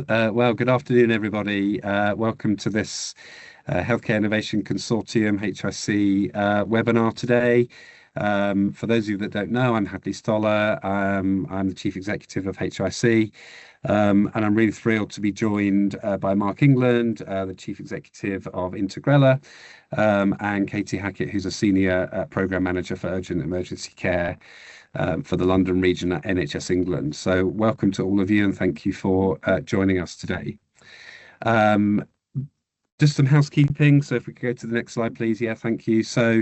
Well, good afternoon, everybody. Welcome to this Healthcare Innovation Consortium HIC webinar today. For those of you that don't know, I'm Hadley Stoller. I'm the Chief Executive of HIC, and I'm really thrilled to be joined by Mark England, the Chief Executive of Integrella, and Katie Hackett, who's a Senior Programme Manager for Urgent Emergency Care for the London region at NHS England. So welcome to all of you and thank you for joining us today. Just some housekeeping. So if we could go to the next slide, please. Yeah, thank you. So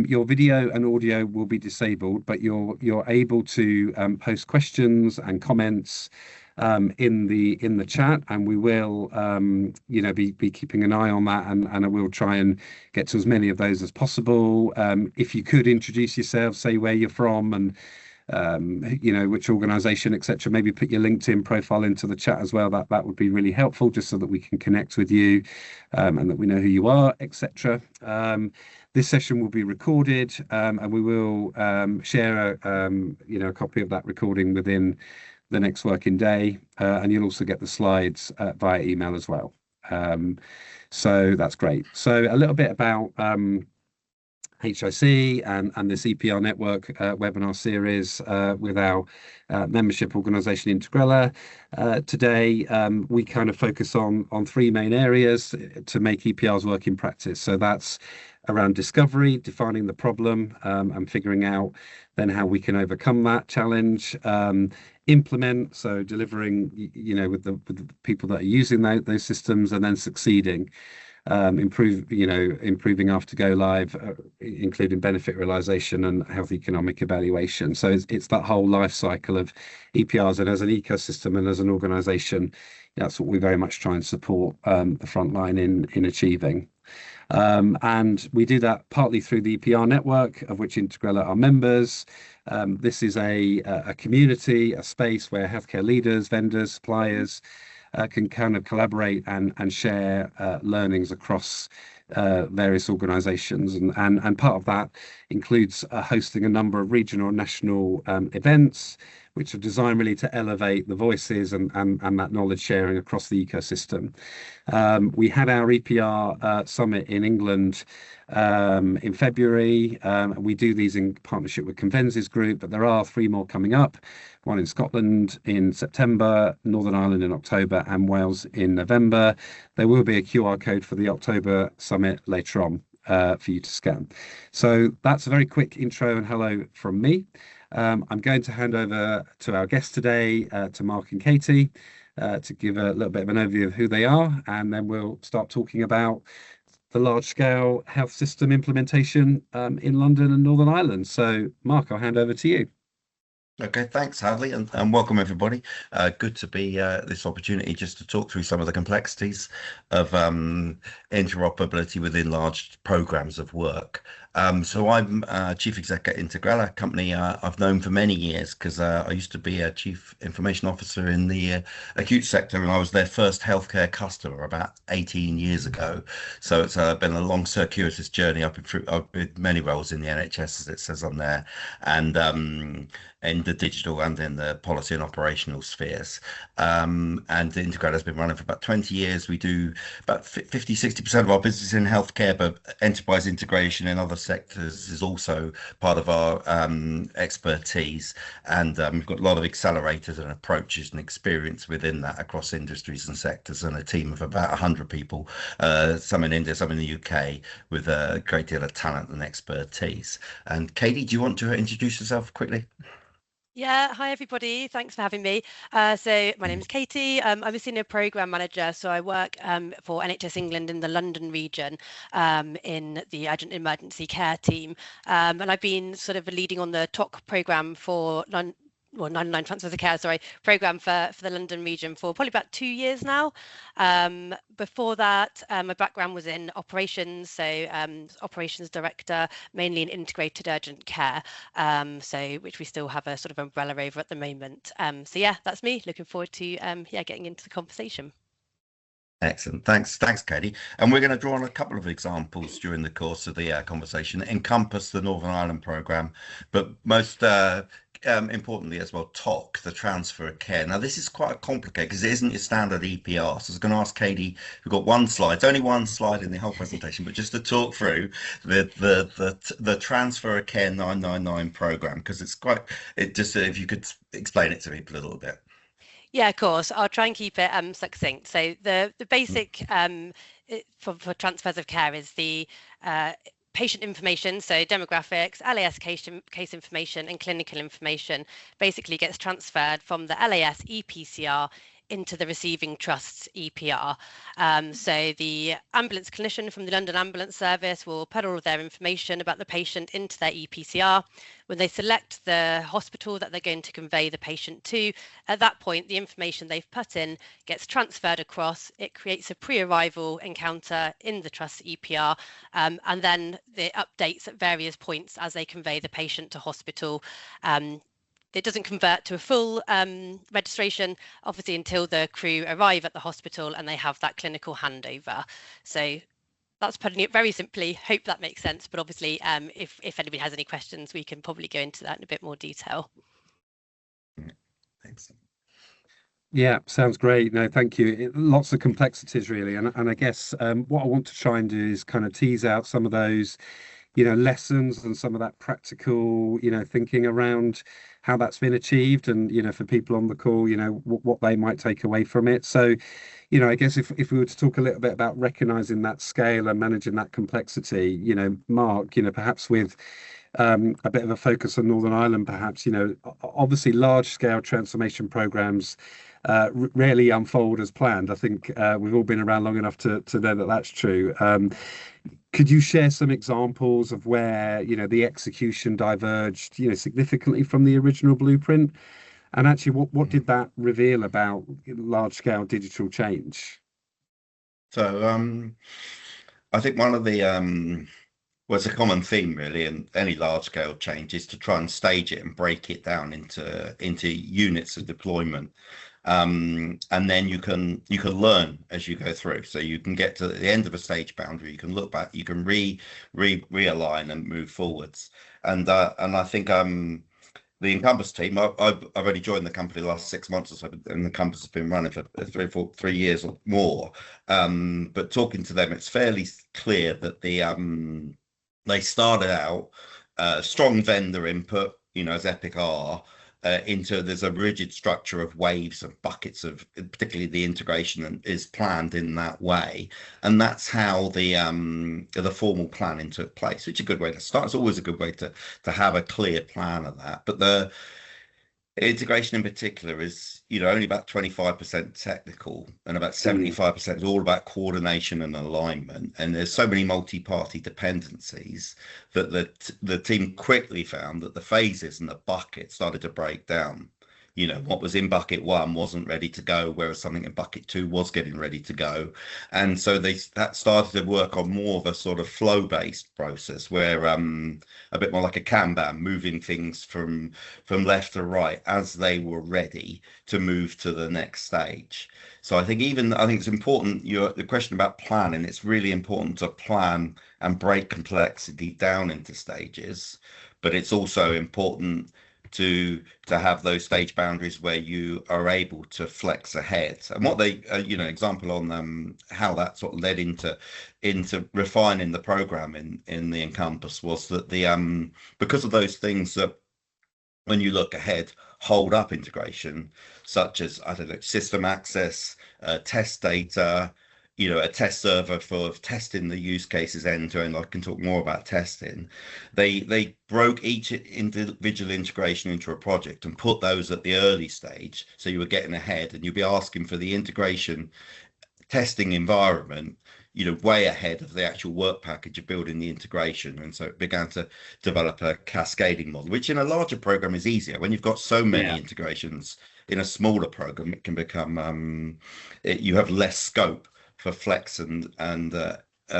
your video and audio will be disabled, but you're able to post questions and comments in the chat, and we will be keeping an eye on that, and I will try and get to as many of those as possible. If you could introduce yourself, say where you're from and which organization, etc. Maybe put your LinkedIn profile into the chat as well. That would be really helpful, just so that we can connect with you and that we know who you are, etc. This session will be recorded, and we will share a copy of that recording within the next working day, and you'll also get the slides via email as well. So that's great. So a little bit about HIC and this EPR network webinar series with our membership organisation Integrella. Today we kind of focus on three main areas to make EPRs work in practice. So that's around discovery, defining the problem, and figuring out then how we can overcome that challenge. Implement, so delivering, with the people that are using those systems, and then succeeding. Improving after go live, including benefit realization and health economic evaluation. So it's that whole life cycle of EPRs, and as an ecosystem and as an organization, that's what we very much try and support the front line in achieving. And we do that partly through the EPR network, of which Integrella are members. This is a community, a space where healthcare leaders, vendors, suppliers can kind of collaborate and share learnings across various organizations. And part of that includes hosting a number of regional and national events, which are designed really to elevate the voices and that knowledge sharing across the ecosystem. We had our EPR summit in England in February. We do these in partnership with Convensis Group, but there are three more coming up. One in Scotland in September, Northern Ireland in October, and Wales in November. There will be a QR code for the October summit later on for you to scan. So that's a very quick intro and hello from me. I'm going to hand over to our guests today, to Mark and Katie, to give a little bit of an overview of who they are, and then we'll start talking about the large-scale health system implementation in London and Northern Ireland. So, Mark, I'll hand over to you. Okay, thanks, Hadley, and welcome everybody. Good to be this opportunity just to talk through some of the complexities of interoperability within large programs of work. So I'm Chief Exec at Integrella, a company I've known for many years, because I used to be a Chief Information Officer in the acute sector, and I was their first healthcare customer about 18 years ago. So it's been a long, circuitous journey. I've been many roles in the NHS, as it says on there, and in the digital and in the policy and operational spheres. And Integrella has been running for about 20 years. We do about 50-60% of our business in healthcare, but enterprise integration in other sectors is also part of our expertise. And we've got a lot of accelerators and approaches and experience within that across industries and sectors, and a team of about 100 people, some in India, some in the UK, with a great deal of talent and expertise. And Katie, do you want to introduce yourself quickly? Yeah, hi everybody. Thanks for having me. So my name is Katie. I'm a senior program manager. So I work for NHS England in the London region in the urgent emergency care team. And I've been sort of leading on the TOC program for 99 transfers of care, program for the London region for probably about 2 years now. Before that, my background was in operations, so operations director, mainly in integrated urgent care, which we still have a sort of umbrella over at the moment. So yeah, that's me. Looking forward to getting into the conversation. Excellent. Thanks, Katie. And we're going to draw on a couple of examples during the course of the conversation. Encompass, the Northern Ireland programme, but most importantly as well, TOC, the transfer of care. Now, this is quite complicated because it isn't your standard EPR. So I was going to ask Katie, we've got one slide, it's only one slide in the whole presentation, but just to talk through the transfer of care 999 program, because it's quite, it just, if you could explain it to people a little bit. Yeah, of course. I'll try and keep it succinct. So the basic for transfers of care is the patient information, so demographics, LAS case information, and clinical information basically gets transferred from the LAS EPCR into the receiving trust's EPR. So the ambulance clinician from the London Ambulance Service will put all of their information about the patient into their EPCR. When they select the hospital that they're going to convey the patient to, at that point, the information they've put in gets transferred across. It creates a pre-arrival encounter in the trust EPR, and then the updates at various points as they convey the patient to hospital. It doesn't convert to a full registration, obviously, until the crew arrive at the hospital and they have that clinical handover. So that's putting it very simply. Hope that makes sense. But obviously, if anybody has any questions, we can probably go into that in a bit more detail. Thanks. Yeah, sounds great. No, thank you. Lots of complexities really, and I guess what I want to try and do is kind of tease out some of those, lessons and some of that practical, thinking around how that's been achieved, and for people on the call, what they might take away from it. So, I guess if we were to talk a little bit about recognizing that scale and managing that complexity, Mark, perhaps with a bit of a focus on Northern Ireland, perhaps, obviously large scale transformation programs rarely unfold as planned. I think we've all been around long enough to know that that's true. Could you share some examples of where the execution diverged significantly from the original blueprint, and actually what did that reveal about large scale digital change? So I think one of the it's a common theme really in any large scale change is to try and stage it and break it down into units of deployment. And then you can learn as you go through. So you can get to the end of a stage boundary, you can look back, you can realign and move forwards. And I think the Encompass team, I've only joined the company the last 6 months or so, and Encompass has been running for 3 years or more. But talking to them, it's fairly clear that they started out strong vendor input, as Epic are. There's a rigid structure of waves of buckets of, particularly the integration is planned in that way, and that's how the formal planning took place, which is a good way to start. It's always a good way to have a clear plan of that. But the integration in particular is only about 25% technical, and about 75% is all about coordination and alignment, and there's so many multi-party dependencies that the team quickly found that the phases and the buckets started to break down. What was in bucket 1 wasn't ready to go, whereas something in bucket 2 was getting ready to go. And so that started to work on more of a sort of flow-based process where a bit more like a Kanban, moving things from left to right as they were ready to move to the next stage. So I think it's important, the question about planning, it's really important to plan and break complexity down into stages, but it's also important to have those stage boundaries where you are able to flex ahead. And what they example on how that sort of led into refining the program in the Encompass was that because of those things that when you look ahead hold up integration, such as system access, test data, a test server for testing the use cases end to end. I can talk more about testing. They broke each individual integration into a project and put those at the early stage, so you were getting ahead, and you'd be asking for the integration testing environment way ahead of the actual work package of building the integration. And so it began to develop a cascading model, which in a larger program is easier. When you've got so many integrations in a smaller program, it can become you have less scope for flex and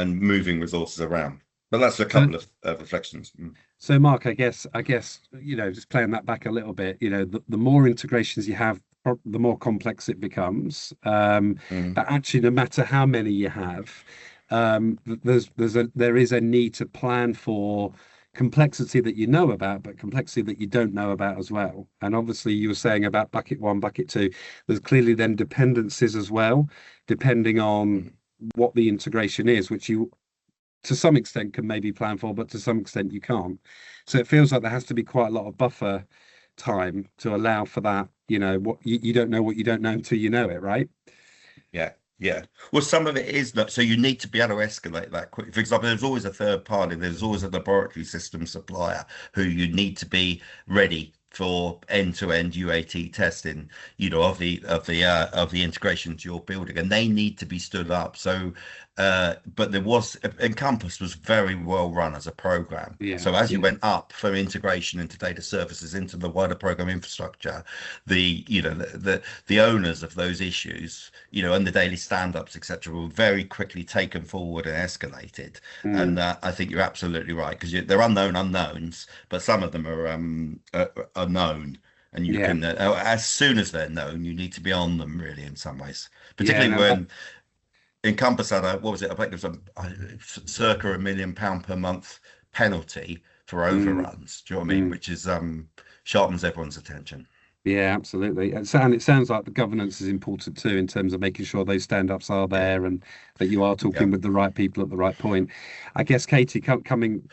moving resources around. But that's a couple of reflections. So Mark, I guess just playing that back a little bit, the more integrations you have, the more complex it becomes. But actually, no matter how many you have, there is a need to plan for complexity that you know about, but complexity that you don't know about as well. And obviously, you were saying about bucket one, bucket two, there's clearly then dependencies as well, depending on what the integration is, which you to some extent can maybe plan for, but to some extent you can't. So it feels like there has to be quite a lot of buffer time to allow for that. What you don't know what you don't know until you know it, right? Yeah, yeah. Well, some of it is that, so you need to be able to escalate that quick. For example, there's always a third party, there's always a laboratory system supplier who you need to be ready for end-to-end UAT testing, of the integrations you're building, and they need to be stood up. So, but Encompass was very well run as a program. Yeah, so as you yeah. went up from integration into data services into the wider program infrastructure, the owners of those issues, and the daily stand-ups, etc., were very quickly taken forward and escalated. Mm. And I think you're absolutely right, because they're unknown unknowns, but some of them are known, and you Yeah, can as soon as they're known, you need to be on them really in some ways, yeah, particularly no, when Encompass had what was it? I think it was circa £1 million per month penalty for mm, overruns. Do you know what I mean? mm. Which is sharpens everyone's attention. Yeah, absolutely. And it sounds like the governance is important too, in terms of making sure those stand-ups are Yeah, there and that you are yeah. talking with the right people at the right point. I guess Katie coming.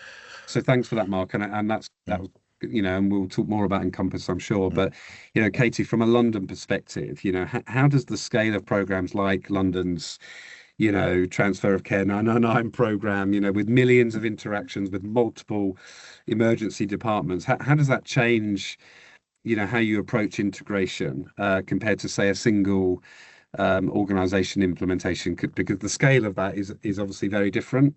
So thanks for that, Mark, and that Mm, was, and we'll talk more about Encompass, I'm sure. mm. But Katie, from a London perspective, how does the scale of programs like London's, transfer of care 999 program, with millions of interactions with multiple emergency departments, how does that change? How you approach integration compared to, say, a single organization implementation, because the scale of that is obviously very different.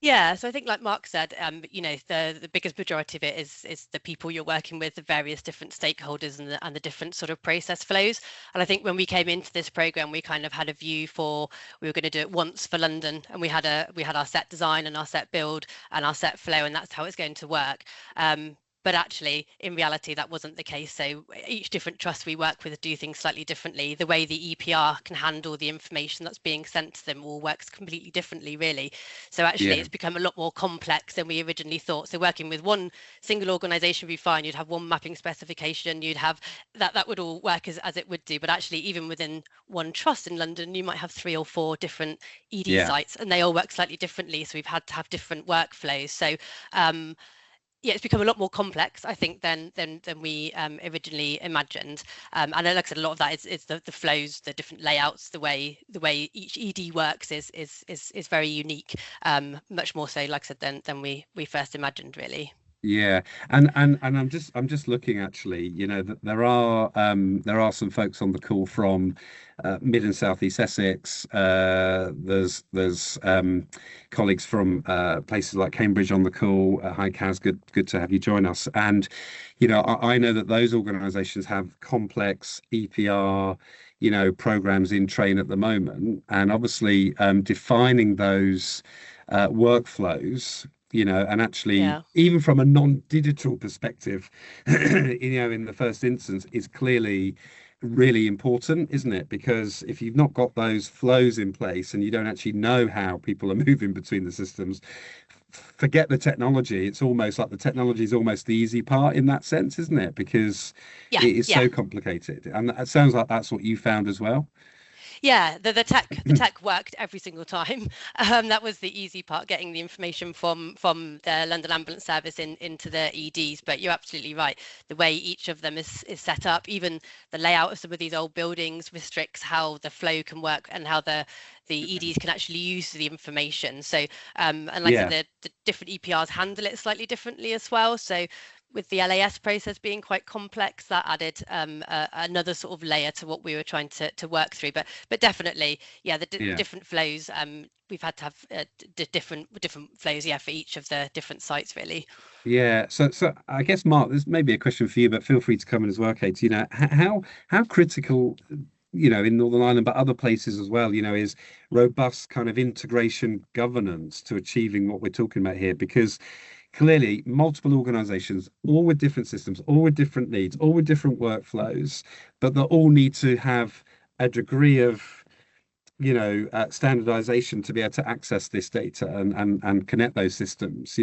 Yeah, so I think, like Mark said, the biggest majority of it is the people you're working with, the various different stakeholders and the different sort of process flows. And I think when we came into this program, we kind of had a view for we were going to do it once for London, and we had our set design and our set build and our set flow, and that's how it's going to work. But actually, in reality, that wasn't the case. So each different trust we work with do things slightly differently. The way the EPR can handle the information that's being sent to them all works completely differently, really. So actually, Yeah, it's become a lot more complex than we originally thought. So working with one single organisation would be fine. You'd have one mapping specification. You'd have that would all work as it would do. But actually, even within one trust in London, you might have 3 or 4 different ED yeah, sites, and they all work slightly differently. So we've had to have different workflows. So yeah, it's become a lot more complex, I think, than we originally imagined. And like I said, a lot of that is the flows, the different layouts, the way each ED works is very unique, much more so, like I said, than we first imagined, really. yeah. And I'm just looking, actually, that there are some folks on the call from Mid and Southeast Essex. There's colleagues from places like Cambridge on the call. Hi, Kaz, good to have you join us. And I know that those organisations have complex EPR, programs in train at the moment, and obviously defining those workflows, and actually, Yeah. even from a non-digital perspective, in the first instance, is clearly really important, isn't it? Because if you've not got those flows in place and you don't actually know how people are moving between the systems, forget the technology. It's almost like the technology is almost the easy part in that sense, isn't it? Because Yeah, it is yeah. so complicated. And it sounds like that's what you found as well. Yeah, the tech worked every single time. That was the easy part, getting the information from the London Ambulance Service into the EDs. But you're absolutely right. The way each of them is set up, even the layout of some of these old buildings restricts how the flow can work and how the EDs can actually use the information. So and like I Yeah, said, the different EPRs handle it slightly differently as well. So with the LAS process being quite complex, that added another sort of layer to what we were trying to work through. But definitely, yeah, the yeah. different flows. We've had to have different flows, yeah, for each of the different sites, really. Yeah, so I guess, Mark, this may be a question for you, but feel free to come in as well, Kate. How critical, in Northern Ireland, but other places as well, is robust kind of integration governance to achieving what we're talking about here? Because clearly, multiple organizations, all with different systems, all with different needs, all with different workflows, but they all need to have a degree of standardization to be able to access this data and connect those systems.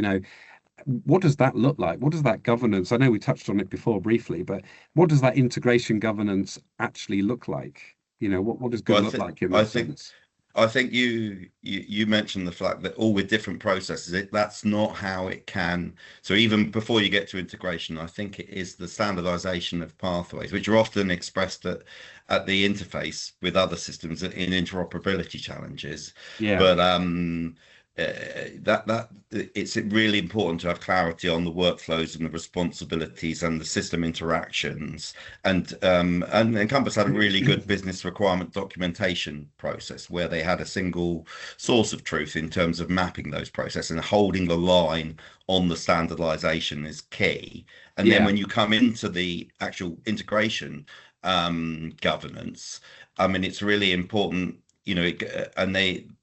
what does that look like? What does that governance? I know we touched on it before briefly, but what does that integration governance actually look like? What does good Well, look like in I that think sense? I think you mentioned the fact that all with different processes, that's not how it can. So even before you get to integration, I think it is the standardization of pathways, which are often expressed at the interface with other systems in interoperability challenges. Yeah, But that it's really important to have clarity on the workflows and the responsibilities and the system interactions and Encompass had a really good business requirement documentation process where they had a single source of truth in terms of mapping those processes and holding the line on the standardization is key. And then yeah, when you come into the actual integration governance, I mean, it's really important, and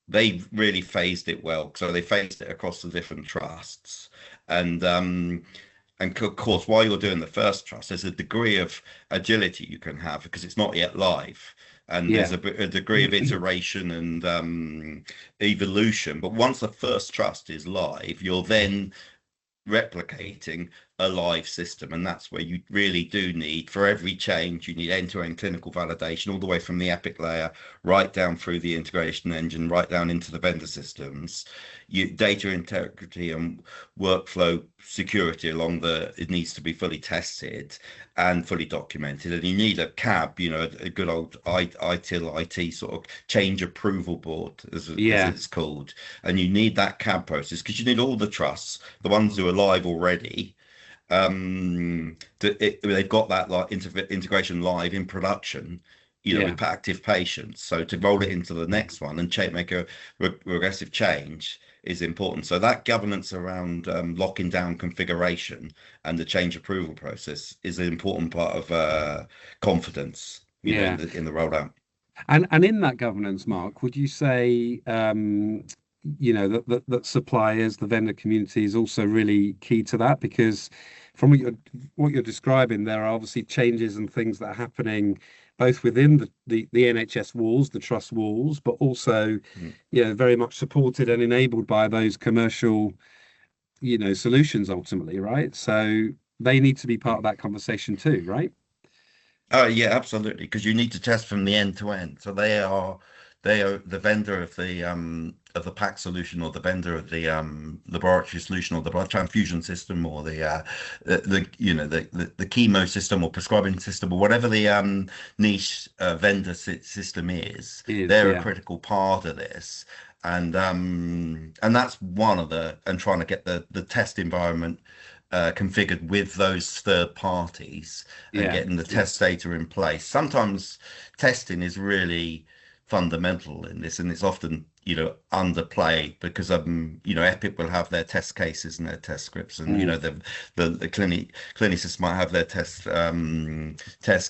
they really phased it well. So they phased it across the different trusts. And of course, while you're doing the first trust, there's a degree of agility you can have because it's not yet live. And there's yeah, a degree of iteration and evolution. But once the first trust is live, you're then replicating a live system. And that's where you really do need, for every change, you need end-to-end clinical validation, all the way from the Epic layer, right down through the integration engine, right down into the vendor systems. Data integrity and workflow security it needs to be fully tested and fully documented. And you need a CAB, a good old ITIL IT sort of change approval board, as yeah, it's called. And you need that CAB process because you need all the trusts, the ones who are live already. They've got that like integration live in production, yeah. with active patients. So to roll it into the next one and make a regressive change is important. So that governance around locking down configuration and the change approval process is an important part of confidence, Yeah. in the rollout. And in that governance, Mark, would you say that suppliers, the vendor community is also really key to that? Because from what you're describing, there are obviously changes and things that are happening both within the NHS walls, the trust walls, but also, Mm. very much supported and enabled by those commercial, solutions ultimately, right? So they need to be part of that conversation too, right? Oh yeah, absolutely. Because you need to test from the end to end. So they are the vendor of the pack solution or the vendor of the laboratory solution or the blood transfusion system or the chemo system or prescribing system or whatever the niche vendor system is. Is, They're a yeah. critical part of this. And that's one of and trying to get the test environment configured with those third parties and Yeah. getting the test data in place. Sometimes testing is really fundamental in this, and it's often underplayed because Epic will have their test cases and their test scripts, and Mm. the clinicists might have their test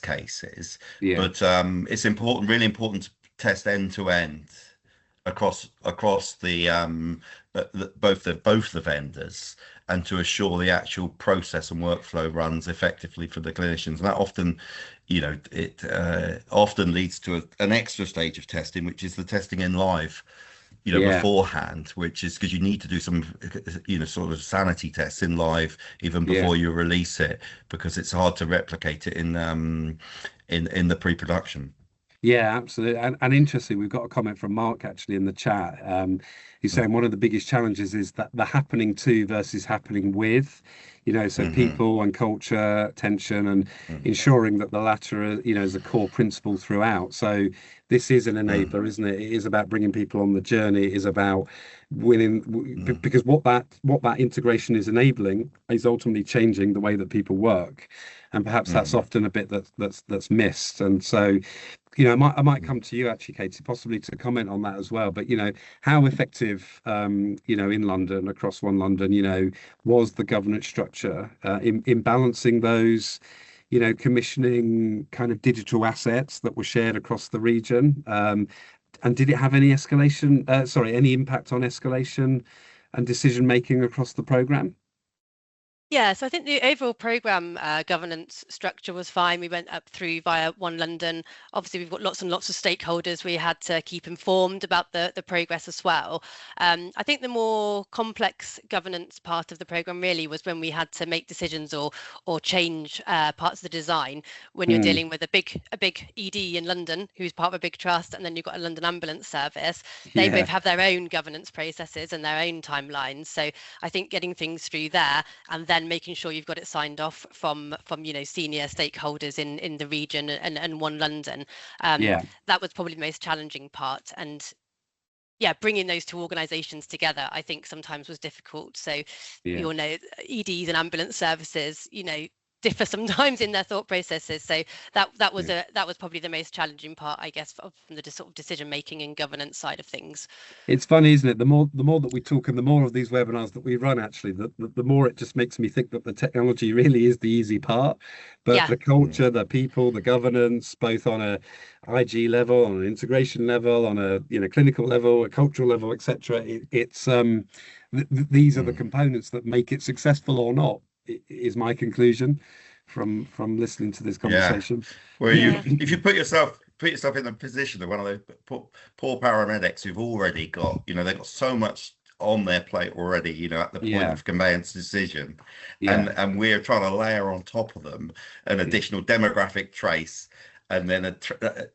cases, Yeah. but it's really important to test end to end across both the vendors and to assure the actual process and workflow runs effectively for the clinicians. And that often, it often leads to an extra stage of testing, which is the testing in live, Yeah. beforehand, which is because you need to do some, sort of sanity tests in live even Yeah. before you release it, because it's hard to replicate it in the pre-production. Yeah, absolutely. And interesting, we've got a comment from Mark actually in the chat. He's saying one of the biggest challenges is that the happening to versus happening with, so Mm-hmm. people and culture, tension, and Mm-hmm. ensuring that the latter, is a core principle throughout. So this is an Mm-hmm. enabler, isn't it? It is about bringing people on the journey. It is about winning, Mm-hmm. because what that integration is enabling is ultimately changing the way that people work. And perhaps that's Mm-hmm. often a bit that's missed. And so I might come to you actually, Katie, possibly to comment on that as well. But how effective, in London, across One London, was the governance structure in balancing those, commissioning kind of digital assets that were shared across the region? And did it have any escalation? Sorry, any impact on escalation and decision making across the program? Yeah, so I think the overall programme governance structure was fine. We went up through via One London. Obviously, we've got lots and lots of stakeholders we had to keep informed about the progress as well. I think the more complex governance part of the programme really was when we had to make decisions or change parts of the design. When you're dealing with a big ED in London, who's part of a big trust, and then you've got a London Ambulance Service. They both have their own governance processes and their own timelines. So I think getting things through there, and then making sure you've got it signed off from senior stakeholders in the region and One London. That was probably the most challenging part. And yeah, bringing those two organisations together, I think sometimes was difficult. So you all know EDs and ambulance services, differ sometimes in their thought processes. So that was probably the most challenging part, I guess, from the sort of decision making and governance side of things. It's funny, isn't it? The more that we talk and the more of these webinars that we run, actually, the more it just makes me think that the technology really is the easy part, but the culture, the people, the governance, both on a IG level, on an integration level, on a clinical level, a cultural level, etc. These are the components that make it successful or not. Is my conclusion from listening to this conversation. Well, if you put yourself in the position of one of those poor paramedics who've already got, they've got so much on their plate already, at the point of conveyance decision, and we're trying to layer on top of them an additional demographic trace, and then a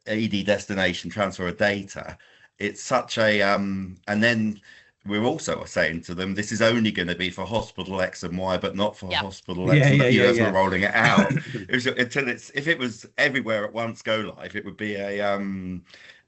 ED destination transfer of data. It's such a and then we're also saying to them, this is only going to be for hospital X and Y, but not for hospital X. As we're rolling it out, if it was everywhere at once go live, it would be a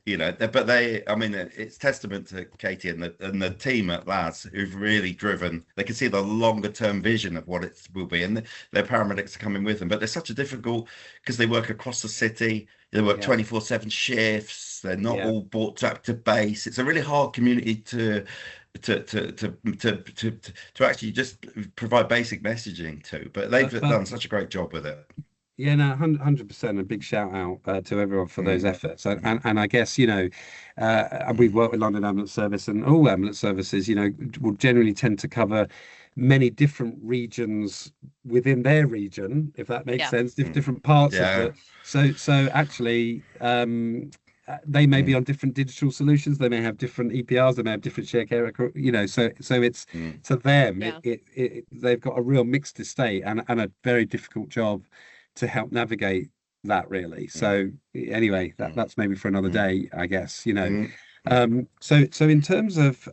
but it's testament to Katie and the team at LAS who've really driven. They can see the longer term vision of what it will be, and their paramedics are coming with them. But they're such a difficult, because they work across the city. They work 24/7 shifts. They're not all brought up to base. It's a really hard community to actually just provide basic messaging to, but they've done such a great job with it. Yeah, no, 100%. A big shout out to everyone for those efforts. And I guess, we've worked with London Ambulance Service, and all ambulance services, will generally tend to cover many different regions within their region, if that makes sense, different parts of it. So actually, they may be on different digital solutions. They may have different EPRs. They may have different share care. So it's to them, they've got a real mixed estate and a very difficult job to help navigate that, really. So anyway, that's maybe for another day, I guess. So in terms of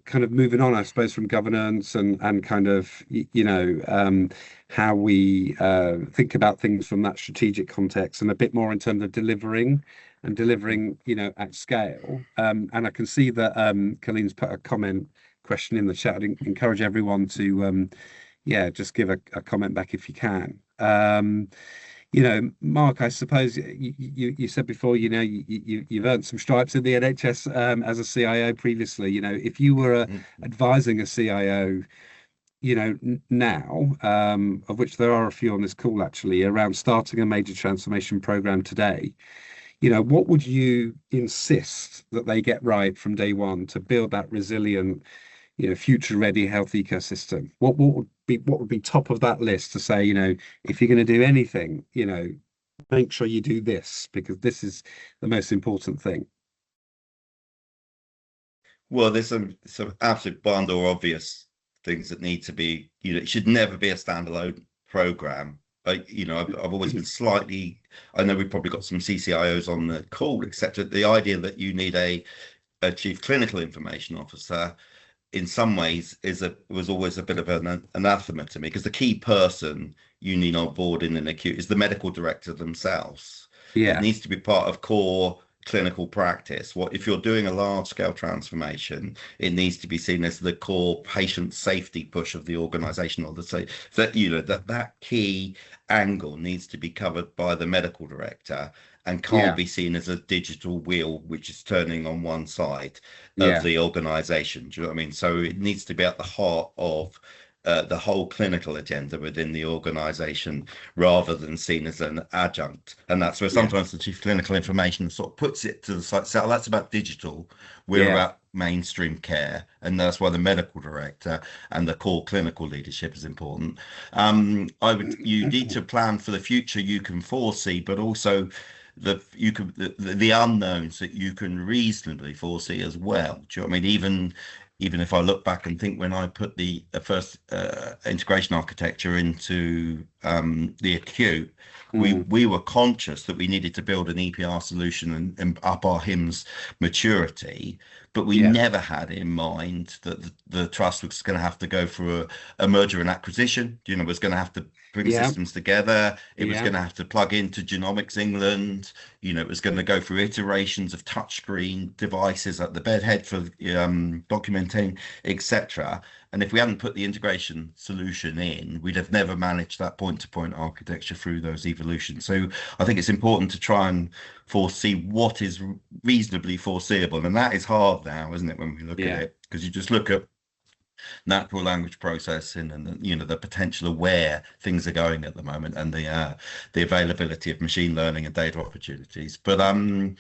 kind of moving on, I suppose, from governance and kind of how we think about things from that strategic context, and a bit more in terms of delivering at scale. And I can see that Colleen's put a question in the chat. I'd encourage everyone to just give a comment back if you can. Mark, I suppose you said before, you've earned some stripes in the NHS as a CIO previously. If you were advising a CIO, now, of which there are a few on this call actually, around starting a major transformation program today, what would you insist that they get right from day one to build that resilient, future-ready health ecosystem? What would be top of that list to say, if you're going to do anything, make sure you do this, because this is the most important thing? Well, there's some absolute bland or obvious things that need to be, it should never be a standalone program. I've always been slightly, I know we've probably got some CCIOs on the call, except the idea that you need a chief clinical information officer in some ways was always a bit of an anathema to me, because the key person you need on board in an acute is the medical director themselves. It needs to be part of core clinical practice. If you're doing a large scale transformation, it needs to be seen as the core patient safety push of the organization, or that key angle needs to be covered by the medical director and can't be seen as a digital wheel which is turning on one side of the organization. Do you know what I mean? So it needs to be at the heart of the whole clinical agenda within the organization, rather than seen as an adjunct. And that's where sometimes the chief clinical information sort of puts it to the side. So that's about digital. We're about mainstream care, and that's why the medical director and the core clinical leadership is important. You need to plan for the future you can foresee, but also the unknowns that you can reasonably foresee as well. Do you know what I mean? Even if I look back and think when I put the first integration architecture into the acute, we were conscious that we needed to build an EPR solution and up our HIMSS maturity, but we never had in mind that the trust was going to have to go through a merger and acquisition. You know, was going to have to bring systems together. It was going to have to plug into Genomics England. You know, it was going to go through iterations of touchscreen devices at the bedhead for documenting, etc. And if we hadn't put the integration solution in, we'd have never managed that point-to-point architecture through those evolutions. So I think it's important to try and foresee what is reasonably foreseeable. And that is hard now, isn't it, when we look at it? Because you just look at natural language processing and the potential of where things are going at the moment, and the availability of machine learning and data opportunities. But and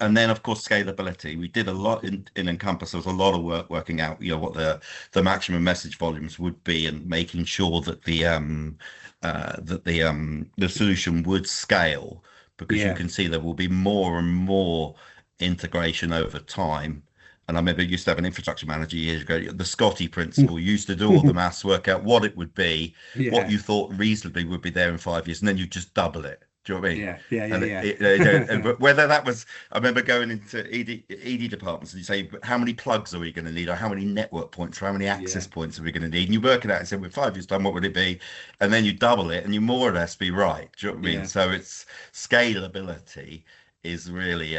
then of course scalability. We did a lot in Encompass. There was a lot of work working out what the maximum message volumes would be, and making sure that the solution would scale, because you can see there will be more and more integration over time. And I remember I used to have an infrastructure manager years ago. The Scotty principle used to do all the maths, work out what it would be, what you thought reasonably would be there in 5 years, and then you just double it. Do you know what I mean? Yeah. Whether that was, I remember going into ED departments and you say, how many plugs are we going to need, or how many network points, or how many access points are we going to need? And you work it out and say, with 5 years time, what would it be? And then you double it, and you more or less be right. Do you know what I mean? So it's scalability is really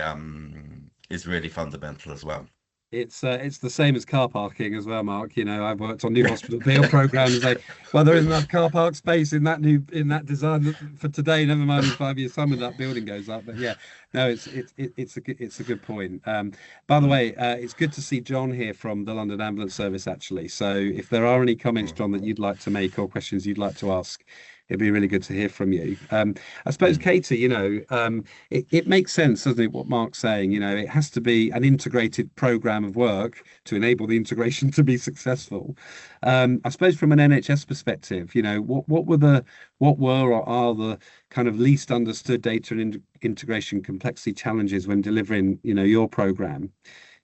fundamental as well. It's the same as car parking as well, Mark. You know, I've worked on new hospital build programs. Like, well, there isn't enough car park space in that design for today. Never mind in 5 years' time when that building goes up. But yeah, no, it's a good point. By the way, it's good to see John here from the London Ambulance Service, actually. So if there are any comments, John, that you'd like to make or questions you'd like to ask, it'd be really good to hear from you. I suppose, Katie, it makes sense, doesn't it, what Mark's saying? It has to be an integrated program of work to enable the integration to be successful. I suppose from an NHS perspective, what were or are the kind of least understood data and integration complexity challenges when delivering, your program,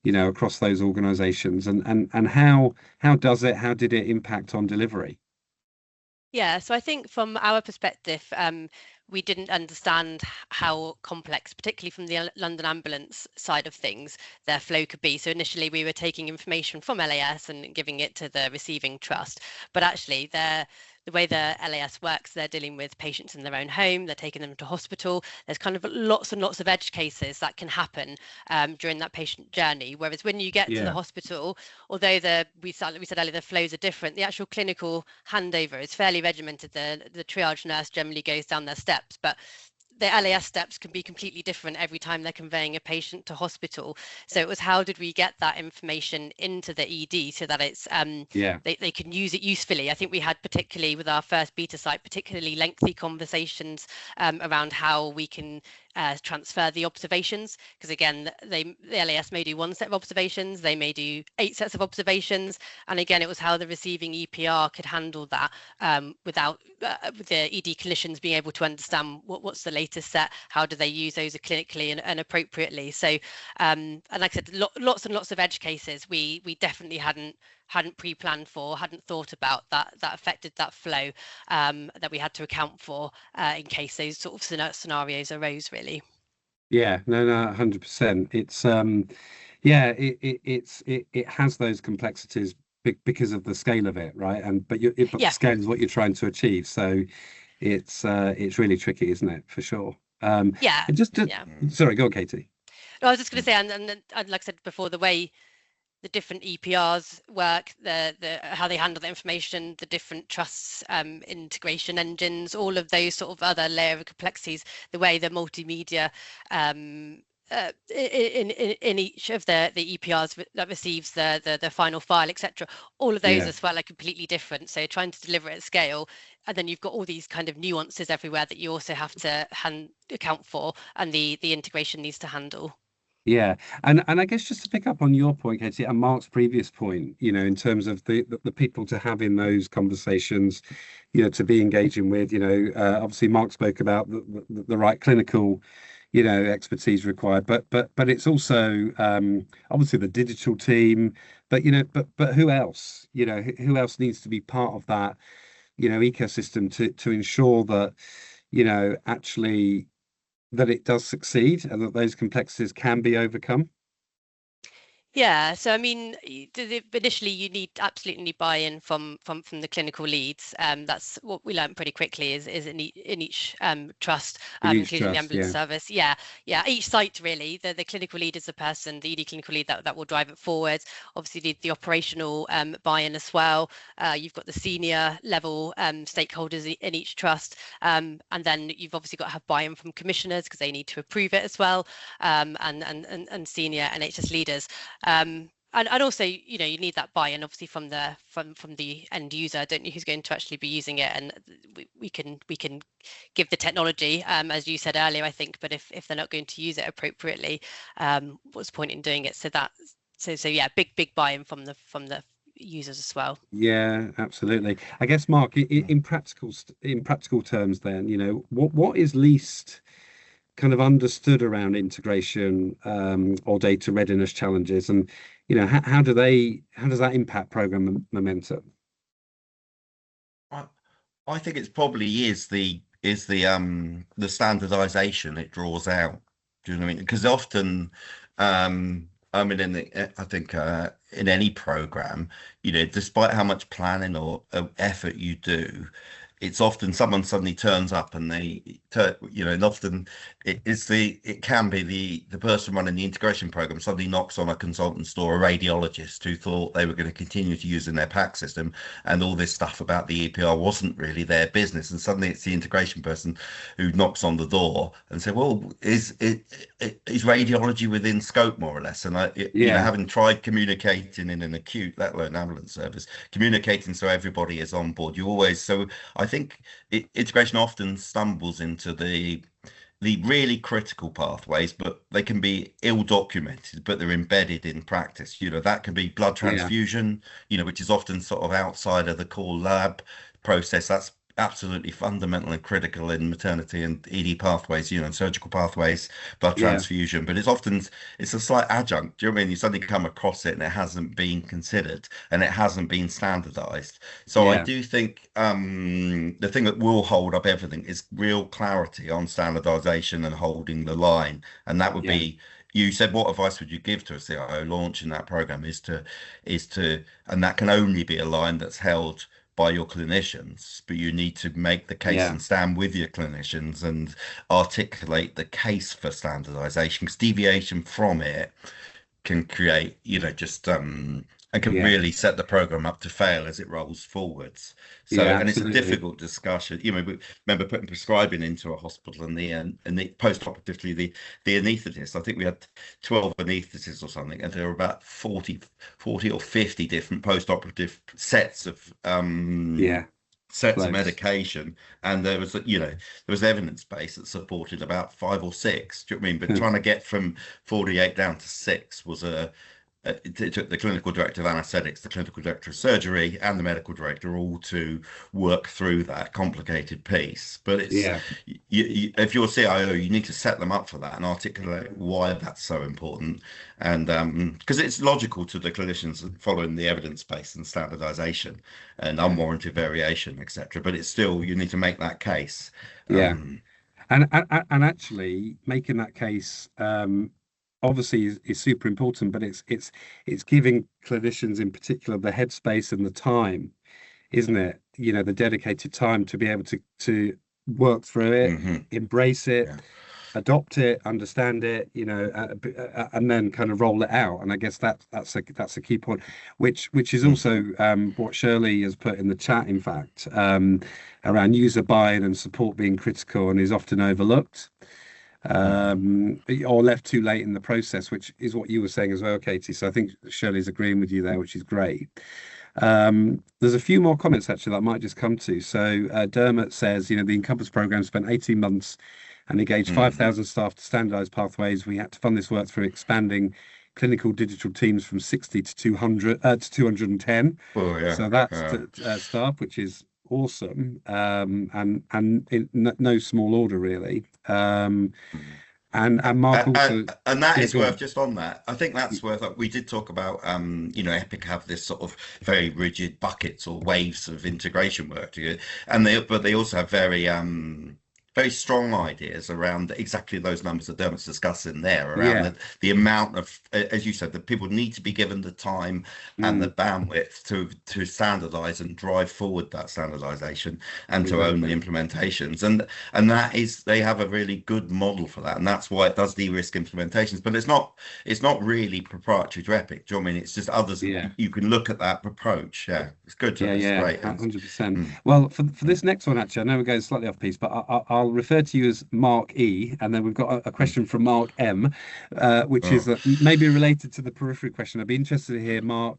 across those organizations, and how did it impact on delivery? Yeah, so I think from our perspective, we didn't understand how complex, particularly from the London ambulance side of things, their flow could be. So initially we were taking information from LAS and giving it to the receiving trust, but actually the way the LAS works, they're dealing with patients in their own home, they're taking them to hospital. There's kind of lots and lots of edge cases that can happen during that patient journey. Whereas when you get to the hospital, although we said earlier the flows are different, the actual clinical handover is fairly regimented. The triage nurse generally goes down their steps, but the LAS steps can be completely different every time they're conveying a patient to hospital. So it was, how did we get that information into the ED so that it's they can use it usefully? I think we had, particularly with our first beta site, particularly lengthy conversations around how we can transfer the observations, because again the LAS may do one set of observations, they may do 8 sets of observations, and again it was how the receiving EPR could handle that without the ED clinicians being able to understand what's the latest set, how do they use those clinically and appropriately. So and like I said, lots and lots of edge cases we definitely hadn't pre-planned for, hadn't thought about that affected that flow that we had to account for in case those sort of scenarios arose, really. Yeah, no, 100%. It's it has those complexities because of the scale of it, right? But the scale is what you're trying to achieve. So it's really tricky, isn't it? For sure. Sorry, go on, Katie. No, I was just going to say, and like I said before, the way the different EPRs work, how they handle the information, the different trusts, integration engines, all of those sort of other layer of complexities, the way the multimedia in each of the EPRs that receives the final file, etc. All of those as well are completely different. So trying to deliver at scale, and then you've got all these kind of nuances everywhere that you also have to account for, and the integration needs to handle. Yeah, and I guess just to pick up on your point, Katie, and Mark's previous point, in terms of the people to have in those conversations, to be engaging with, obviously Mark spoke about the right clinical, expertise required, but it's also obviously the digital team, but who else, who else needs to be part of that, ecosystem to ensure that, actually that it does succeed and that those complexities can be overcome. Yeah, so I mean, initially you absolutely need buy-in from the clinical leads. That's what we learned pretty quickly is in each trust, In each including the trust, ambulance yeah. service. Yeah, each site really. The clinical lead is the person, the ED clinical lead that will drive it forward. Obviously, the operational buy-in as well. You've got the senior level stakeholders in each trust, and then you've obviously got to have buy-in from commissioners because they need to approve it as well, and senior NHS leaders. And also, you need that buy-in obviously from the end user, don't you, who's going to actually be using it, and we can give the technology, as you said earlier, I think, but if they're not going to use it appropriately, what's the point in doing it? So yeah, big buy-in from the users as well. Yeah, absolutely. I guess, Mark, in practical terms, then, what is least kind of understood around integration or data readiness challenges, and how does that impact program momentum? I think it's probably the standardization it draws out. Do you know what I mean? Because often, I mean, I think in any program, despite how much planning or effort you do, it's often someone suddenly turns up and and often it can be the person running the integration program suddenly knocks on a consultant's door, a radiologist who thought they were going to continue to use in their PAC system, and all this stuff about the EPR wasn't really their business, and suddenly it's the integration person who knocks on the door and say, well, is radiology within scope, more or less? And Yeah, having tried communicating in an acute, let alone ambulance service, communicating so everybody is on board, I think integration often stumbles into the really critical pathways, but they can be ill documented, but they're embedded in practice. That can be blood yeah, transfusion, which is often sort of outside of the core lab process. That's absolutely fundamental and critical in maternity and ED pathways, and surgical pathways, blood yeah, transfusion. But it's a slight adjunct. Do you know what I mean? You suddenly come across it and it hasn't been considered and it hasn't been standardized. So I yeah, do think the thing that will hold up everything is real clarity on standardization and holding the line. And that would yeah, be, you said, what advice would you give to a CIO launching that program and that can only be a line that's held by your clinicians, but you need to make the case yeah, and stand with your clinicians and articulate the case for standardization, because deviation from it can create, just and can yeah, really set the program up to fail as it rolls forwards. So, yeah, and it's a absolutely. difficult discussion. We remember putting prescribing into a hospital and the post-operatively the anaesthetist. I think we had 12 anaesthetists or something, and there were about 40 or 50 different post-operative Yeah, sets of close. medication, and there was evidence base that supported about 5 or 6. Do you know what I mean? But trying to get from 48 down to 6 was it took the clinical director of anaesthetics, the clinical director of surgery, and the medical director all to work through that complicated piece. But Yeah, if you're a CIO, you need to set them up for that and articulate why that's so important. And because it's logical to the clinicians following the evidence base and standardization and yeah, unwarranted variation, etc. But it's still, you need to make that case. yeah. Um, And actually making that case obviously is super important, but it's giving clinicians in particular the headspace and the time, isn't it? The dedicated time to be able to work through it, mhm, embrace it, yeah. adopt it, understand it, and then kind of roll it out. And I guess that's a key point, which is Mm, also what Shirley has put in the chat, in fact, around user buy-in and support being critical and is often overlooked mhm. or left too late in the process, which is what you were saying as well, Katie. So I think Shirley's agreeing with you there, which is great. There's a few more comments actually that I might just come to. So Dermot says, the Encompass program spent 18 months and engaged Mm. 5,000 staff to standardise pathways. We had to fund this work through expanding clinical digital teams from 60 to 200 to 210. Oh yeah. So that's Yeah. staff, which is awesome, and in no small order really. Mm. And Mark also, And that yeah, is go worth on. just on that. I think that's worth. We did talk about, Epic have this sort of very rigid buckets or waves of integration work to it, but they also have very strong ideas around exactly those numbers that Dermot's discussing there around Yeah. the amount of, as you said, that people need to be given the time and the Mm, bandwidth to standardize and drive forward that standardization and to own the exactly. implementations. And that is, they have a really good model for that, and that's why it does de-risk implementations. But it's not really proprietary to Epic. Do you know what I mean? It's just others. Yeah. You can look at that approach. Yeah, it's good. Yeah, It's yeah, great. And 100%. mm, Well, for mm, this next one, actually, I know we're going slightly off piece, but I'll refer to you as Mark E, and then we've got a mm, question from Mark M, which is oh, maybe related to the periphery question. I'd be interested to hear Mark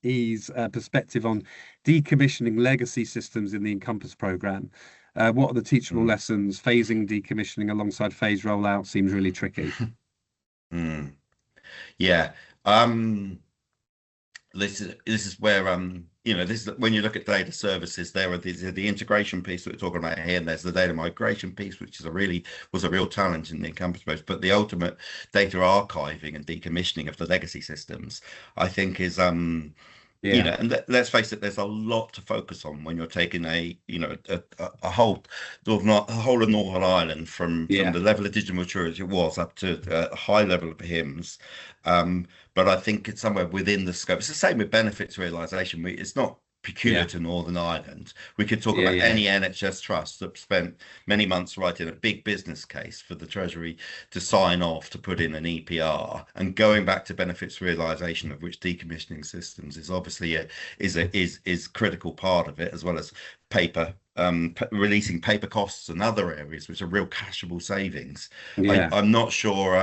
E's perspective on decommissioning legacy systems in the Encompass program. What are the teachable mm, lessons? Phasing decommissioning alongside phase rollout seems really tricky. mm. Yeah. Um, this is where this is when you look at data services, there are the integration piece that we're talking about here, and there's the data migration piece, which is was a real challenge in the Encompass space. But the ultimate data archiving and decommissioning of the legacy systems, I think, is Yeah, and let's face it, there's a lot to focus on when you're taking a whole a whole of Northern Ireland from yeah, the level of digital maturity it was up to a high level of HIMSS. But I think it's somewhere within the scope. It's the same with benefits realization. It's not peculiar yeah, to Northern Ireland. We could talk yeah, about yeah, any NHS trust that spent many months writing a big business case for the Treasury to sign off to put in an EPR, and going back to benefits realization, of which decommissioning systems is obviously is critical part of it, as well as paper releasing paper costs and other areas which are real cashable savings. yeah, I'm not sure.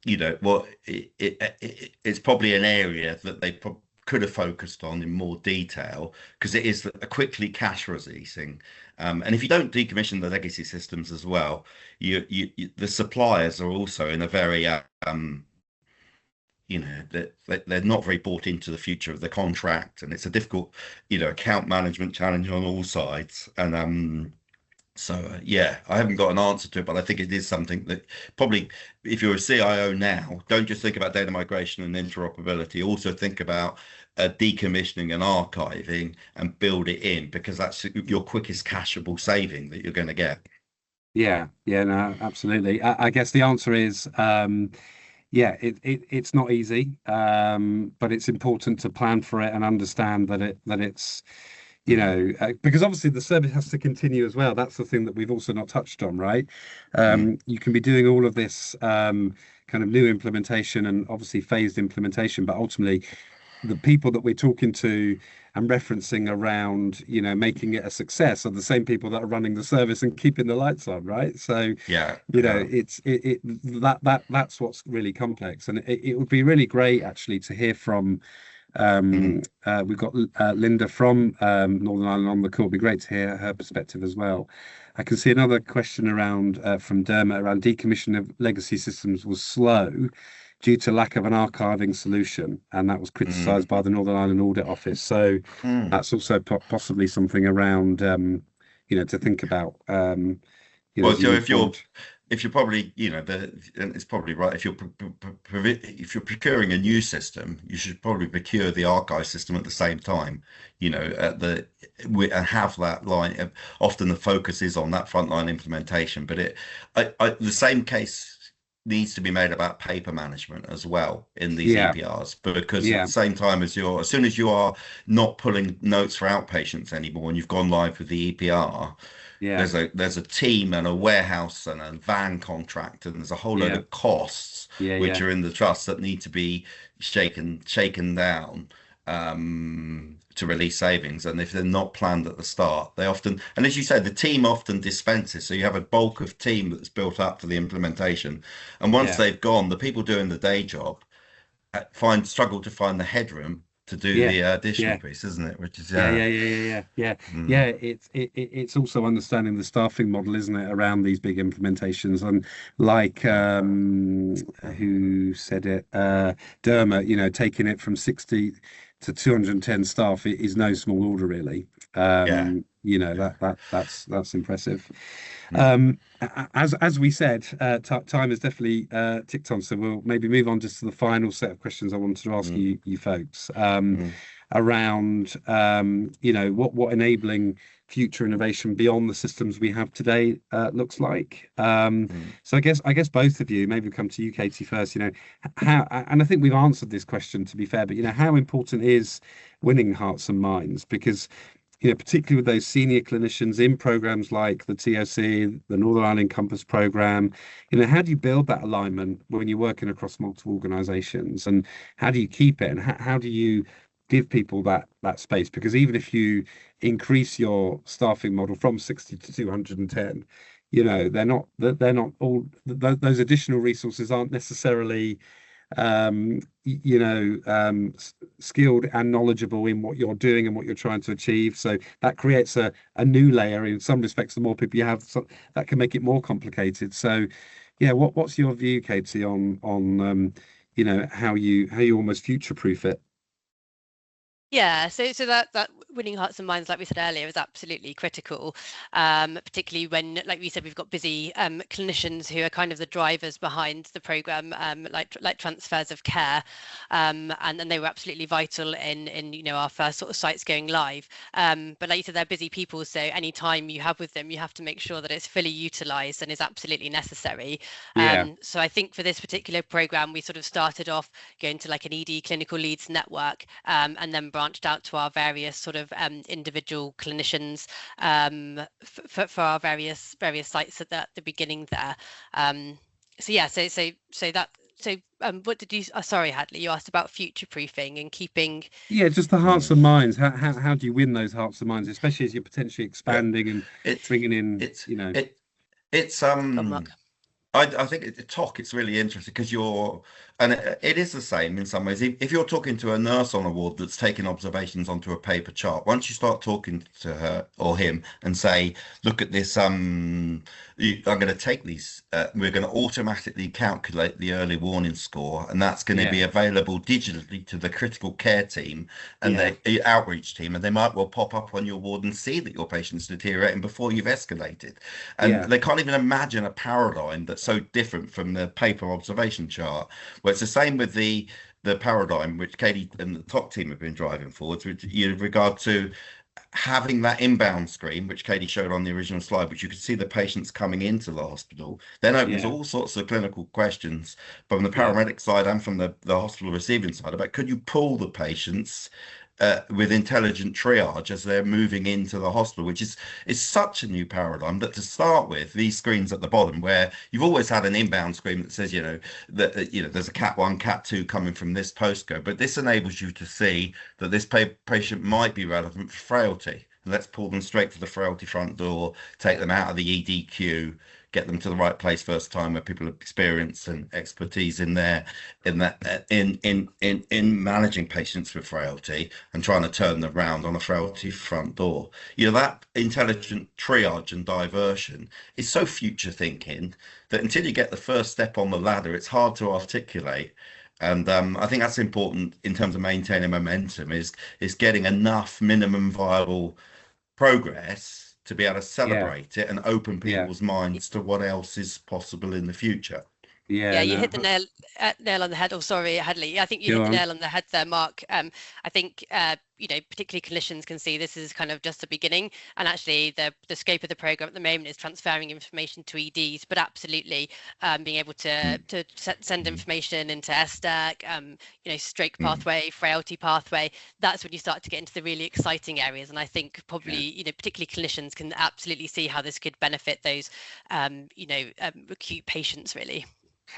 It's probably an area that they could have focused on in more detail, because it is a quickly cash releasing. And if you don't decommission the legacy systems as well, the suppliers are also in a very that they're not very bought into the future of the contract, and it's a difficult account management challenge on all sides. And yeah, I haven't got an answer to it, but I think it is something that probably, if you're a CIO now, don't just think about data migration and interoperability. Also think about decommissioning and archiving, and build it in, because that's your quickest cashable saving that you're going to get. yeah, yeah. No, absolutely. I guess the answer is yeah, it's not easy, but it's important to plan for it and understand that it's Mm, because obviously the service has to continue as well. That's the thing that we've also not touched on, right? mm, You can be doing all of this kind of new implementation and obviously phased implementation, but ultimately the people that we're talking to and referencing around, making it a success are the same people that are running the service and keeping the lights on, right? So, yeah, yeah. that's what's really complex, and it would be really great actually to hear from. Mm, We've got Linda from Northern Ireland on the call. It'd be great to hear her perspective as well. I can see another question around from Dermot around decommissioning of legacy systems was slow due to lack of an archiving solution, and that was mm, criticised by the Northern Ireland Audit Office. So mm. that's also possibly something around to think about Well, as you so move forward. if you're probably, and it's probably right. If you're procuring a new system, you should probably procure the archive system at the same time. And have that line. Often the focus is on that frontline implementation, but the same case needs to be made about paper management as well in these Yeah, EPRs, because at yeah, the same time as soon as you are not pulling notes for outpatients anymore, and you've gone live with the EPR, yeah, there's a team and a warehouse and a van contract, and there's a whole load yeah, of costs yeah, which yeah, are in the trust that need to be shaken down to release savings. And if they're not planned at the start, they often, and as you say, the team often dispenses. So you have a bulk of team that's built up for the implementation, and once yeah, they've gone, the people doing the day job struggle to find the headroom to do Yeah, the additional yeah. piece, isn't it? Which is Yeah. It's also understanding the staffing model, isn't it, around these big implementations, and like who said it, Dermot, taking it from 60 to 210 staff is no small order, really. yeah. That's impressive. Mm, As we said, time has definitely ticked on, so we'll maybe move on just to the final set of questions I wanted to ask mm, you folks. mm, Around what enabling future innovation beyond the systems we have today looks like. mm. So I guess both of you, maybe we'll come to you, Katie, first. How, and I think we've answered this question, to be fair, but how important is winning hearts and minds? Because particularly with those senior clinicians in programs like the TOC, the Northern Ireland Encompass program, how do you build that alignment when you're working across multiple organizations, and how do you keep it, and how do you give people that space? Because even if you increase your staffing model from 60 to 210, they're not all those additional resources aren't necessarily skilled and knowledgeable in what you're doing and what you're trying to achieve. So that creates a new layer. In some respects, the more people you have, that can make it more complicated. So, yeah, what's your view, Katie, on how you almost future-proof it? Yeah, so that winning hearts and minds, like we said earlier, is absolutely critical, particularly when, like we said, we've got busy clinicians who are kind of the drivers behind the programme, like transfers of care, and they were absolutely vital in our first sort of sites going live. But like you said, they're busy people, so any time you have with them, you have to make sure that it's fully utilised and is absolutely necessary. Yeah, So I think for this particular programme, we sort of started off going to like an ED clinical leads network, and then branched out to our various sort of individual clinicians for our various sites at the beginning there. What did you? Sorry, Hadley, you asked about future proofing and keeping. yeah, just the hearts Mm. and minds. How do you win those hearts and minds, especially as you're potentially Yeah. expanding and It's bringing in, it's it's Got Mark. I think TOC, it's really interesting because it is the same in some ways. If you're talking to a nurse on a ward that's taking observations onto a paper chart, once you start talking to her or him and say, look at this, I'm going to take these, we're going to automatically calculate the early warning score, and that's going to be yeah, available digitally to the critical care team and yeah, the outreach team, and they might well pop up on your ward and see that your patient's deteriorating before you've escalated. And yeah, they can't even imagine a paradigm that's so different from the paper observation chart. Well, it's the same with the paradigm which Katie and the top team have been driving forwards with regard to having that inbound screen, which Katie showed on the original slide, which you could see the patients coming into the hospital, then opens yeah, all sorts of clinical questions from the yeah, paramedic side and from the hospital receiving side about could you pull the patients with intelligent triage as they're moving into the hospital, which is such a new paradigm that to start with, these screens at the bottom where you've always had an inbound screen that says, that there's a cat 1, cat 2 coming from this postcode, but this enables you to see that this patient might be relevant for frailty. And let's pull them straight to the frailty front door, take them out of the ED queue, get them to the right place first time where people have experience and expertise in there in managing patients with frailty and trying to turn them around on a frailty front door. That intelligent triage and diversion is so future thinking that until you get the first step on the ladder, it's hard to articulate. And I think that's important in terms of maintaining momentum is getting enough minimum viable progress to be able to yeah, celebrate it and open yeah, people's minds to what else is possible in the future. Yeah, yeah. you hit No, the nail on the head. Oh, sorry, Hadley. I think you go hit the on. nail on the head there, Mark. I think particularly clinicians can see this is kind of just the beginning, and actually the scope of the program at the moment is transferring information to EDs, but absolutely being able to Mm, send mm, information into SDEC, stroke mm. pathway, frailty pathway. That's when you start to get into the really exciting areas, and I think probably Yeah. particularly clinicians can absolutely see how this could benefit those acute patients really.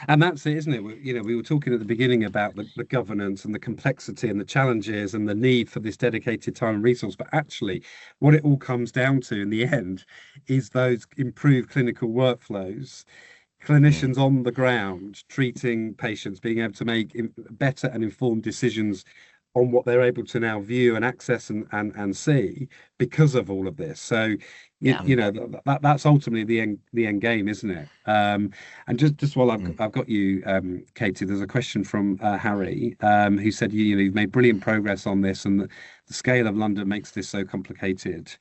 And that's it, isn't it? We were talking at the beginning about the governance and the complexity and the challenges and the need for this dedicated time and resource. But actually, what it all comes down to in the end is those improved clinical workflows, Mm. clinicians on the ground treating patients, being able to make better and informed decisions on what they're able to now view and access and see because of all of this. So you know that's ultimately the end game, isn't it? And just while I've got you, Katie, there's a question from Harry, who said you know you've made brilliant progress on this, and the scale of London makes this so complicated.